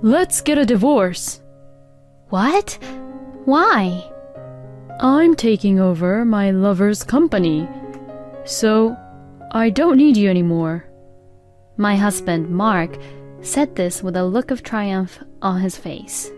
Let's get a divorce. What? Why? I'm taking over my lover's company, so I don't need you anymore. My husband, Mark, said this with a look of triumph on his face.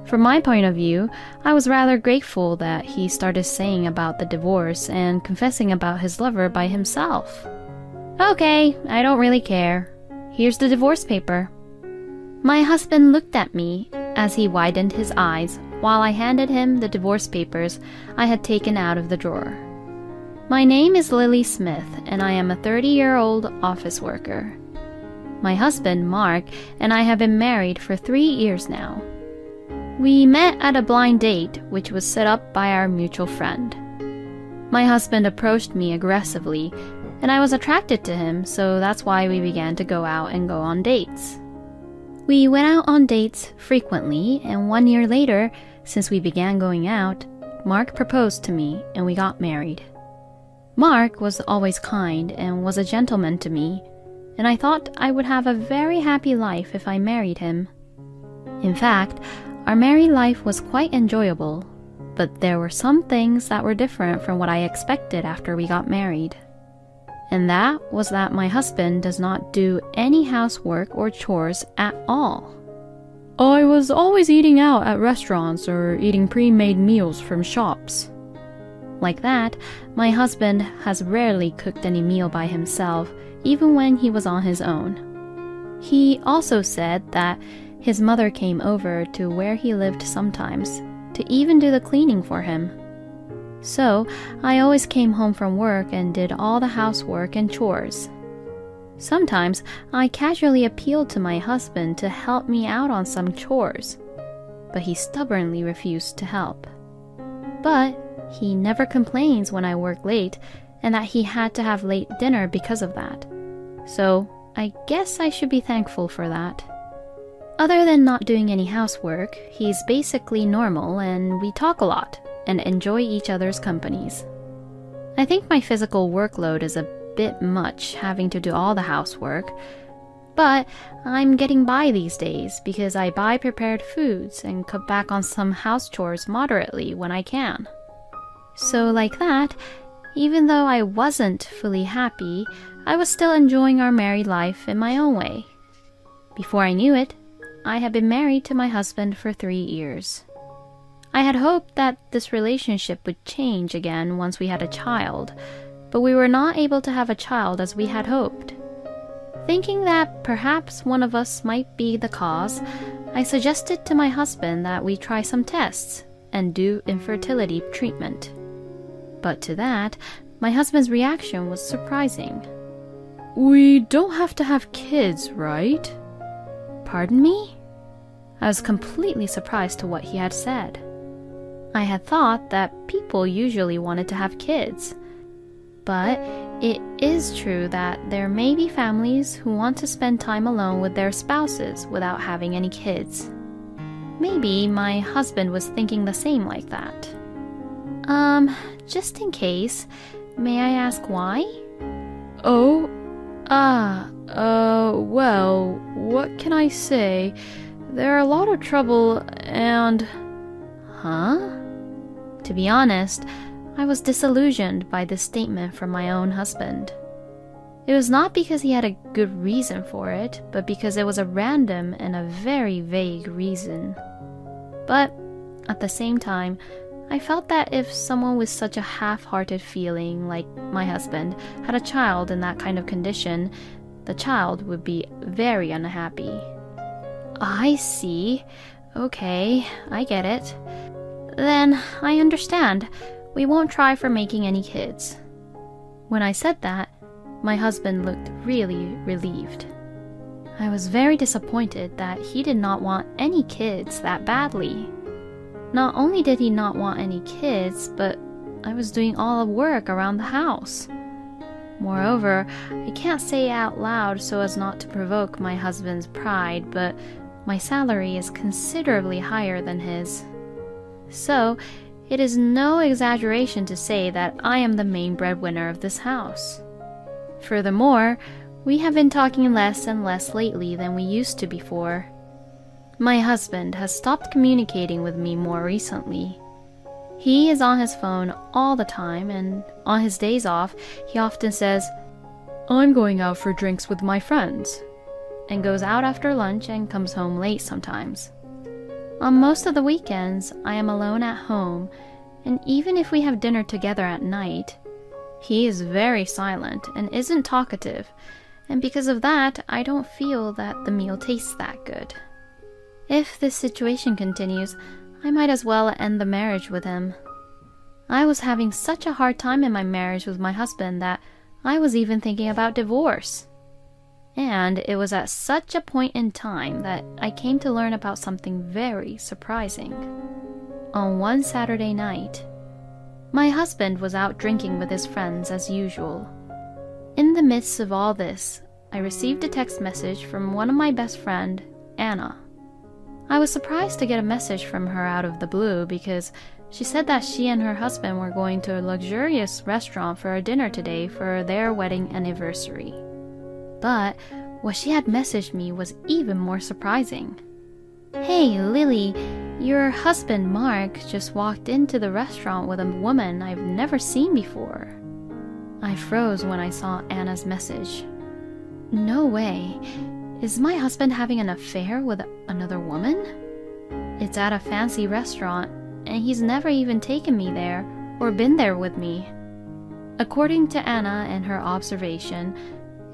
From my point of view, I was rather grateful that he started saying about the divorce and confessing about his lover by himself. Okay, I don't really care. Here's the divorce paper. My husband looked at me as he widened his eyes while I handed him the divorce papers I had taken out of the drawer. My name is Lily Smith, and I am a 30-year-old office worker. My husband, Mark, and I have been married for 3 years now. We met at a blind date, which was set up by our mutual friend. My husband approached me aggressively, and I was attracted to him, so that's why we began to go out and go on dates. We went out on dates frequently, and 1 year later, since we began going out, Mark proposed to me and we got married. Mark was always kind and was a gentleman to me, and I thought I would have a very happy life if I married him. In fact, our married life was quite enjoyable, but there were some things that were different from what I expected after we got married. And that was that my husband does not do any housework or chores at all. I was always eating out at restaurants or eating pre-made meals from shops. Like that, my husband has rarely cooked any meal by himself, even when he was on his own. He also said that his mother came over to where he lived sometimes, to even do the cleaning for him. So, I always came home from work and did all the housework and chores. Sometimes, I casually appealed to my husband to help me out on some chores, but he stubbornly refused to help. But he never complains when I work late and that he had to have late dinner because of that. So, I guess I should be thankful for that. Other than not doing any housework, he's basically normal and we talk a lot and enjoy each other's companies. I think my physical workload is a bit much having to do all the housework, but I'm getting by these days because I buy prepared foods and cut back on some house chores moderately when I can. So like that, even though I wasn't fully happy, I was still enjoying our married life in my own way. Before I knew it, I had been married to my husband for 3 years. I had hoped that this relationship would change again once we had a child, but we were not able to have a child as we had hoped. Thinking that perhaps one of us might be the cause, I suggested to my husband that we try some tests and do infertility treatment. But to that, my husband's reaction was surprising. We don't have to have kids, right? Pardon me? I was completely surprised to what he had said. I had thought that people usually wanted to have kids. But it is true that there may be families who want to spend time alone with their spouses without having any kids. Maybe my husband was thinking the same like that. Just in case, may I ask why? Well, what can I say? There are a lot of trouble and... Huh? To be honest, I was disillusioned by this statement from my own husband. It was not because he had a good reason for it, but because it was a random and a very vague reason. But at the same time, I felt that if someone with such a half-hearted feeling like my husband had a child in that kind of condition, the child would be very unhappy. I see. Okay, I get it. Then I understand. We won't try for making any kids. When I said that, my husband looked really relieved. I was very disappointed that he did not want any kids that badly. Not only did he not want any kids, but I was doing all the work around the house. Moreover, I can't say out loud so as not to provoke my husband's pride, but my salary is considerably higher than his. So, it is no exaggeration to say that I am the main breadwinner of this house. Furthermore, we have been talking less and less lately than we used to before. My husband has stopped communicating with me more recently. He is on his phone all the time, and on his days off, he often says, "I'm going out for drinks with my friends," and goes out after lunch and comes home late sometimes. On most of the weekends, I am alone at home, and even if we have dinner together at night, he is very silent and isn't talkative, and because of that, I don't feel that the meal tastes that good. If this situation continues, I might as well end the marriage with him. I was having such a hard time in my marriage with my husband that I was even thinking about divorce. And it was at such a point in time that I came to learn about something very surprising. On one Saturday night, my husband was out drinking with his friends as usual. In the midst of all this, I received a text message from one of my best friend, Anna. I was surprised to get a message from her out of the blue because she said that she and her husband were going to a luxurious restaurant for a dinner today for their wedding anniversary. But what she had messaged me was even more surprising. "Hey, Lily, your husband Mark just walked into the restaurant with a woman I've never seen before." I froze when I saw Anna's message. No way. Is my husband having an affair with another woman? It's at a fancy restaurant, and he's never even taken me there or been there with me. According to Anna and her observation,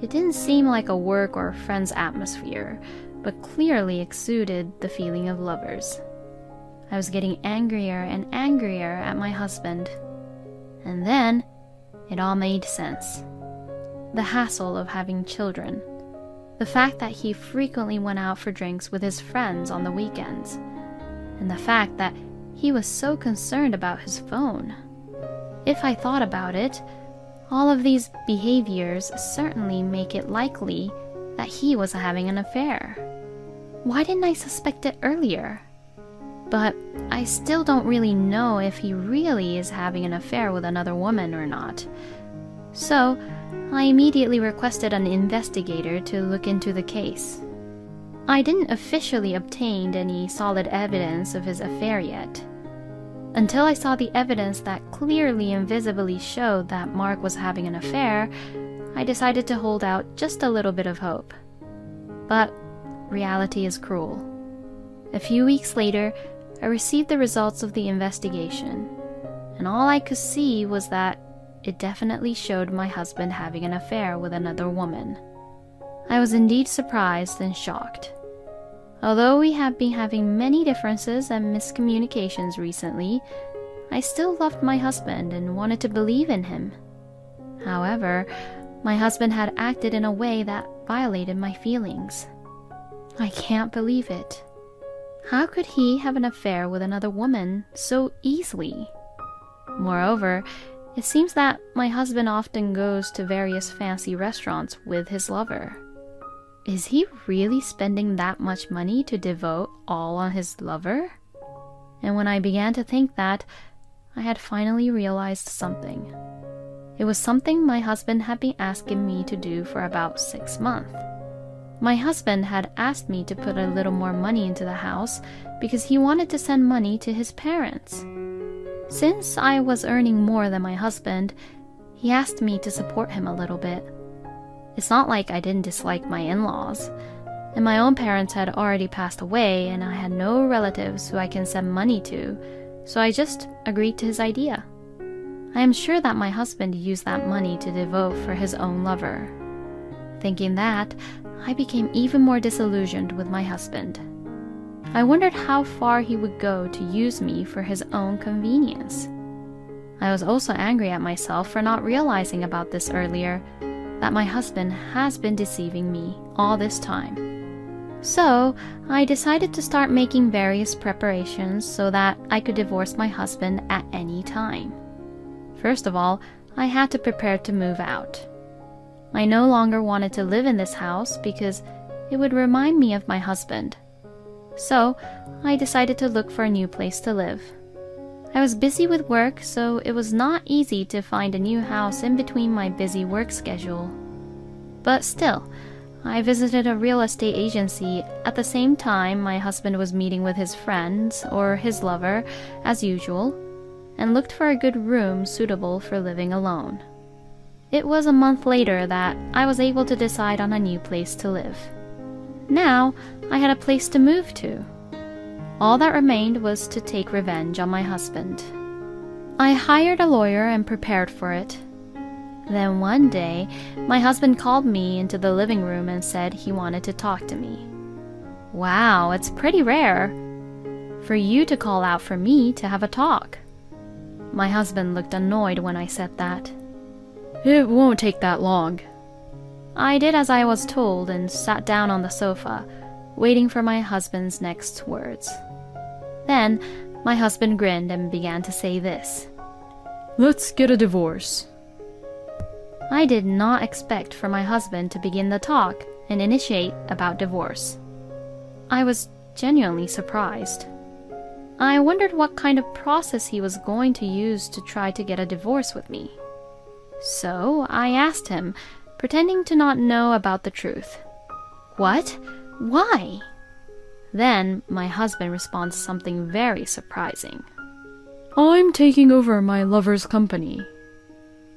it didn't seem like a work or friends atmosphere, but clearly exuded the feeling of lovers. I was getting angrier and angrier at my husband. And then, it all made sense. The hassle of having children. The fact that he frequently went out for drinks with his friends on the weekends. And the fact that he was so concerned about his phone. If I thought about it, all of these behaviors certainly make it likely that he was having an affair. Why didn't I suspect it earlier? But I still don't really know if he really is having an affair with another woman or not. So, I immediately requested an investigator to look into the case. I didn't officially obtain any solid evidence of his affair yet. Until I saw the evidence that clearly and visibly showed that Mark was having an affair, I decided to hold out just a little bit of hope. But reality is cruel. A few weeks later, I received the results of the investigation, and all I could see was that it definitely showed my husband having an affair with another woman. I was indeed surprised and shocked. Although we have been having many differences and miscommunications recently, I still loved my husband and wanted to believe in him. However, my husband had acted in a way that violated my feelings. I can't believe it. How could he have an affair with another woman so easily? Moreover, it seems that my husband often goes to various fancy restaurants with his lover. Is he really spending that much money to devote all on his lover? And when I began to think that, I had finally realized something. It was something my husband had been asking me to do for about 6 months. My husband had asked me to put a little more money into the house because he wanted to send money to his parents. Since I was earning more than my husband, he asked me to support him a little bit. It's not like I didn't dislike my in-laws, and my own parents had already passed away and I had no relatives who I can send money to, so I just agreed to his idea. I am sure that my husband used that money to devote for his own lover. Thinking that, I became even more disillusioned with my husband. I wondered how far he would go to use me for his own convenience. I was also angry at myself for not realizing about this earlier, that my husband has been deceiving me all this time. So, I decided to start making various preparations so that I could divorce my husband at any time. First of all, I had to prepare to move out. I no longer wanted to live in this house because it would remind me of my husband. So, I decided to look for a new place to live. I was busy with work, so it was not easy to find a new house in between my busy work schedule. But still, I visited a real estate agency at the same time my husband was meeting with his friends or his lover, as usual, and looked for a good room suitable for living alone. It was a month later that I was able to decide on a new place to live. Now, I had a place to move to. All that remained was to take revenge on my husband. I hired a lawyer and prepared for it. Then one day, my husband called me into the living room and said he wanted to talk to me. Wow, it's pretty rare for you to call out for me to have a talk. My husband looked annoyed when I said that. It won't take that long. I did as I was told and sat down on the sofa, waiting for my husband's next words. Then, my husband grinned and began to say this. Let's get a divorce. I did not expect for my husband to begin the talk and initiate about divorce. I was genuinely surprised. I wondered what kind of process he was going to use to try to get a divorce with me. So I asked him, pretending to not know about the truth. What? Why? Then my husband responds something very surprising. I'm taking over my lover's company.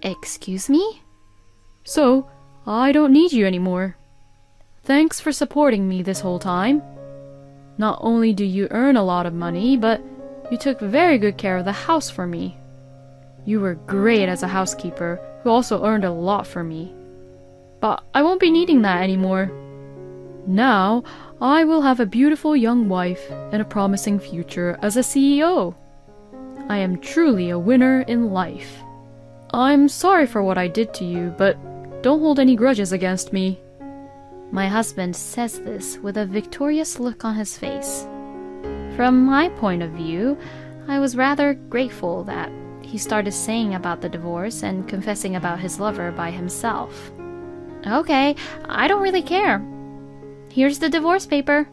Excuse me? So, I don't need you anymore. Thanks for supporting me this whole time. Not only do you earn a lot of money, but you took very good care of the house for me. You were great as a housekeeper who also earned a lot for me. But I won't be needing that anymore. Now, I will have a beautiful young wife and a promising future as a CEO. I am truly a winner in life. I'm sorry for what I did to you, but don't hold any grudges against me. My husband says this with a victorious look on his face. From my point of view, I was rather grateful that he started saying about the divorce and confessing about his lover by himself. Okay, I don't really care. Here's the divorce paper.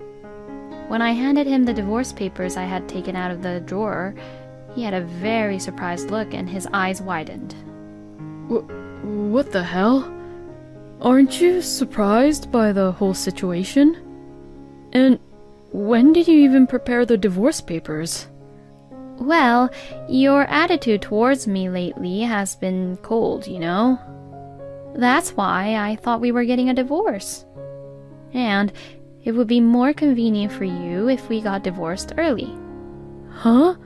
When I handed him the divorce papers I had taken out of the drawer, he had a very surprised look and his eyes widened. What the hell? Aren't you surprised by the whole situation? And when did you even prepare the divorce papers? Well, your attitude towards me lately has been cold, you know. That's why I thought we were getting a divorce. And it would be more convenient for you if we got divorced early. Huh?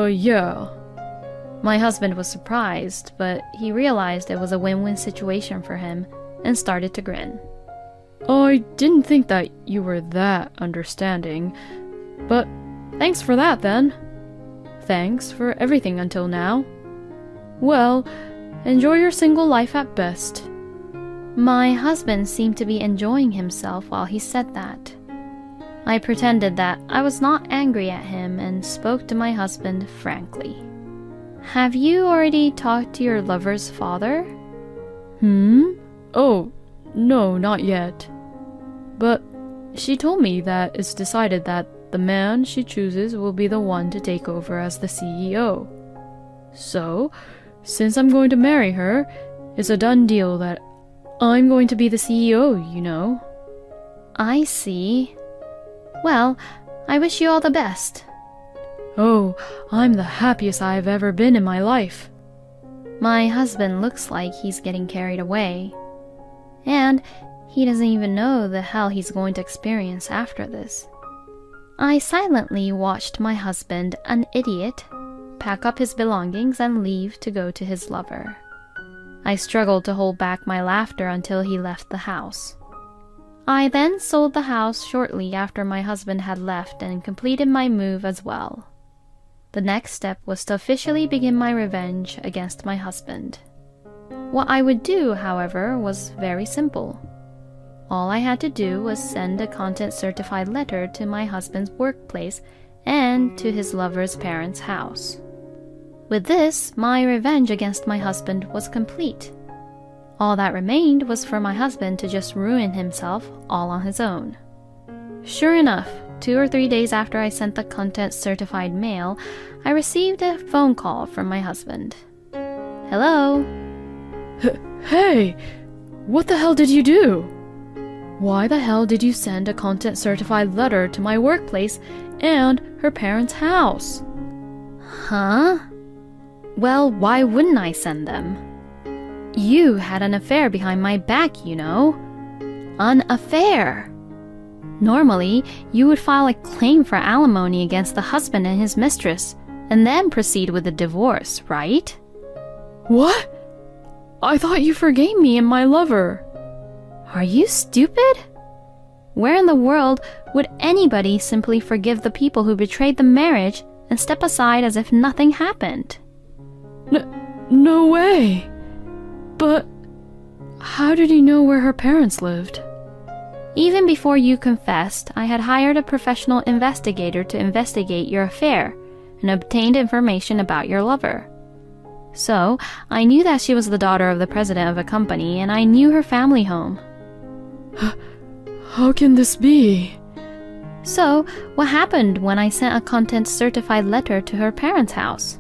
Yeah. My husband was surprised, but he realized it was a win-win situation for him and started to grin. I didn't think that you were that understanding, but thanks for that then. Thanks for everything until now. Well, enjoy your single life at best. My husband seemed to be enjoying himself while he said that. I pretended that I was not angry at him and spoke to my husband frankly. Have you already talked to your lover's father? Oh, no, not yet. But she told me that it's decided that the man she chooses will be the one to take over as the CEO. So, since I'm going to marry her, it's a done deal that I'm going to be the CEO, you know. I see. Well, I wish you all the best. Oh, I'm the happiest I've ever been in my life. My husband looks like he's getting carried away. And he doesn't even know the hell he's going to experience after this. I silently watched my husband, an idiot, pack up his belongings and leave to go to his lover. I struggled to hold back my laughter until he left the house. I then sold the house shortly after my husband had left and completed my move as well. The next step was to officially begin my revenge against my husband. What I would do, however, was very simple. All I had to do was send a content-certified letter to my husband's workplace and to his lover's parents' house. With this, my revenge against my husband was complete. All that remained was for my husband to just ruin himself all on his own. Sure enough, 2 or 3 days after I sent the content-certified mail, I received a phone call from my husband. Hello? Hey, What the hell did you do? Why the hell did you send a content certified letter to my workplace and her parents' house? Huh? Well, why wouldn't I send them? You had an affair behind my back, you know. An affair. Normally, you would file a claim for alimony against the husband and his mistress, and then proceed with the divorce, right? What? I thought you forgave me and my lover. Are you stupid? Where in the world would anybody simply forgive the people who betrayed the marriage and step aside as if nothing happened? No way. But how did he know where her parents lived? Even before you confessed, I had hired a professional investigator to investigate your affair and obtained information about your lover. So, I knew that she was the daughter of the president of a company, and I knew her family home. How can this be? So, what happened when I sent a content-certified letter to her parents' house?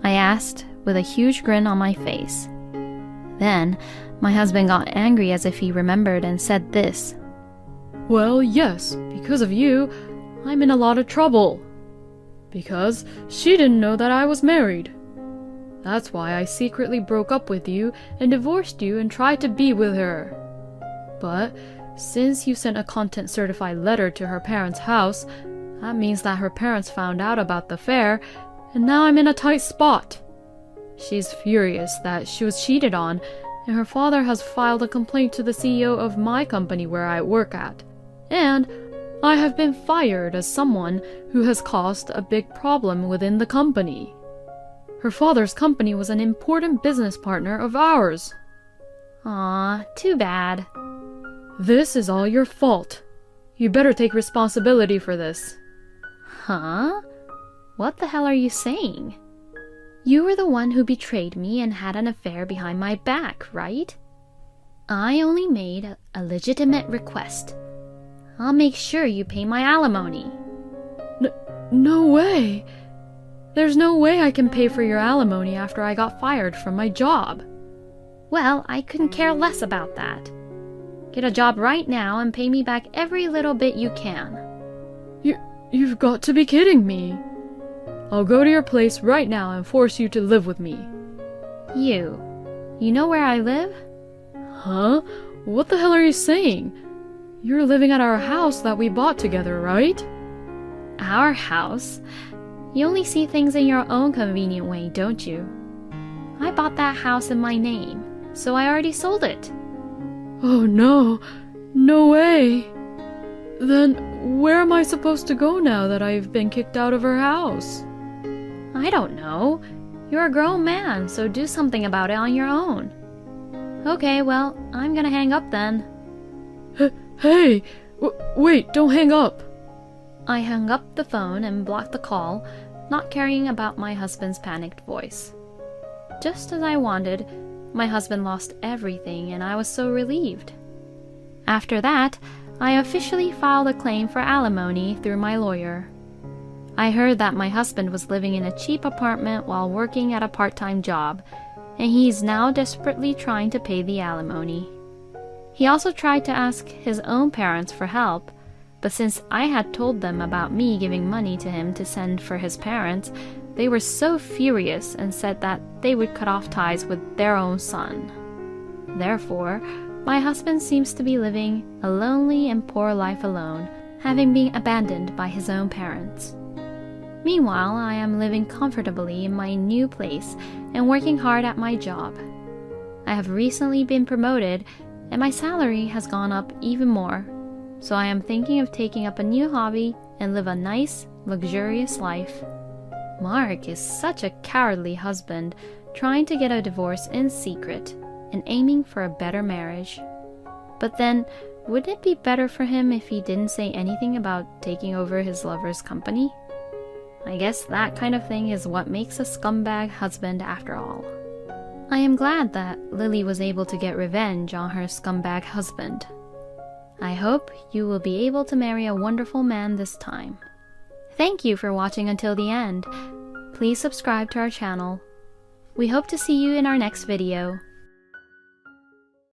I asked, with a huge grin on my face. Then, my husband got angry as if he remembered and said this. Well, yes, because of you, I'm in a lot of trouble. Because she didn't know that I was married. That's why I secretly broke up with you and divorced you and tried to be with her. But since you sent a content-certified letter to her parents' house, that means that her parents found out about the affair, and now I'm in a tight spot. She's furious that she was cheated on, and her father has filed a complaint to the CEO of my company where I work at. And I have been fired as someone who has caused a big problem within the company. Her father's company was an important business partner of ours. Aw, too bad. This is all your fault. You better take responsibility for this. Huh? What the hell are you saying? You were the one who betrayed me and had an affair behind my back, right? I only made a legitimate request. I'll make sure you pay my alimony. No way. There's no way I can pay for your alimony after I got fired from my job. Well, I couldn't care less about that. Get a job right now and pay me back every little bit you can. You've got to be kidding me. I'll go to your place right now and force you to live with me. You know where I live? Huh? What the hell are you saying? You're living at our house that we bought together, right? Our house? You only see things in your own convenient way, don't you? I bought that house in my name, so I already sold it. Oh no, no way. Then where am I supposed to go now that I've been kicked out of her house? I don't know. You're a grown man, so do something about it on your own. Okay, well, I'm gonna hang up then. Hey, wait, don't hang up. I hung up the phone and blocked the call, not caring about my husband's panicked voice. Just as I wanted, my husband lost everything and I was so relieved. After that, I officially filed a claim for alimony through my lawyer. I heard that my husband was living in a cheap apartment while working at a part-time job, and he's now desperately trying to pay the alimony. He also tried to ask his own parents for help, but since I had told them about me giving money to him to send for his parents, they were so furious and said that they would cut off ties with their own son. Therefore, my husband seems to be living a lonely and poor life alone, having been abandoned by his own parents. Meanwhile, I am living comfortably in my new place and working hard at my job. I have recently been promoted, and my salary has gone up even more, so I am thinking of taking up a new hobby and live a nice, luxurious life. Mark is such a cowardly husband, trying to get a divorce in secret and aiming for a better marriage. But then, wouldn't it be better for him if he didn't say anything about taking over his lover's company? I guess that kind of thing is what makes a scumbag husband after all. I am glad that Lily was able to get revenge on her scumbag husband. I hope you will be able to marry a wonderful man this time. Thank you for watching until the end. Please subscribe to our channel. We hope to see you in our next video.